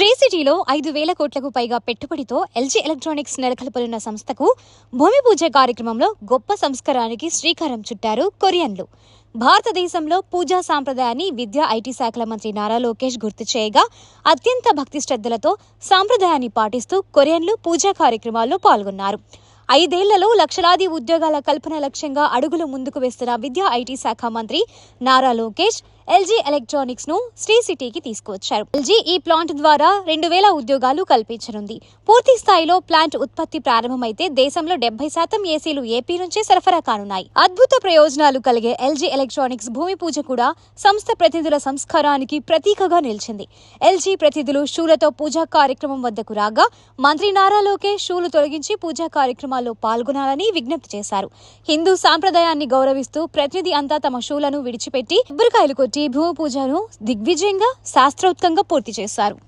శ్రీ సిటీలో 5,000 కోట్లకు పైగా పెట్టుబడితో ఎల్జీ ఎలక్ట్రానిక్స్ నెలకొల్పనున్న సంస్థకు భూమి పూజ కార్యక్రమంలో గొప్ప సంస్కారానికి శ్రీకారం చుట్టారు కొరియన్లు. భారతదేశంలో పూజా సాంప్రదాయాన్ని విద్యా ఐటీ శాఖల మంత్రి నారా లోకేష్ గుర్తు చేయగా అత్యంత భక్తి శ్రద్ధలతో సాంప్రదాయాన్ని పాటిస్తూ కొరియన్లు పూజా కార్యక్రమాల్లో పాల్గొన్నారు. 5 ఏళ్లలో లక్షలాది ఉద్యోగాల కల్పన లక్ష్యంగా అడుగులు ముందుకు వేస్తున్న విద్యా ఐటీ శాఖ మంత్రి నారా లోకేష్ ఎల్జీ ఎలక్ట్రానిక్స్ ను శ్రీ సిటీకి తీసుకువచ్చారు. ఎల్జీ ఈ ప్లాంట్ ద్వారా 2,000 ఉద్యోగాలు కల్పించనుంది. పూర్తి స్థాయిలో ప్లాంట్ ఉత్పత్తి ప్రారంభమైతే దేశంలో 70% ఏసీలు ఏపీ నుంచే సరఫరా కానున్నాయి. అద్భుత ప్రయోజనాలు కలిగే ఎల్జీ ఎలక్ట్రానిక్స్ భూమి పూజ కూడా సంస్థ ప్రతినిధుల సంస్కారానికి ప్రతీకగా నిలిచింది. ఎల్జీ ప్రతినిధులు షూలతో పూజా కార్యక్రమం వద్దకు రాగా మంత్రి నారా లోకేష్ షూలు తొలగించి పూజా కార్యక్రమాల్లో పాల్గొనాలని విజ్ఞప్తి చేశారు. హిందూ సాంప్రదాయాన్ని గౌరవిస్తూ ప్రతినిధి అంతా తమ షూలను విడిచిపెట్టి కొబ్బరికాయలు కొట్టి భూమి పూజను దిగ్విజయంగా శాస్త్రోక్తంగా పూర్తి చేశారు.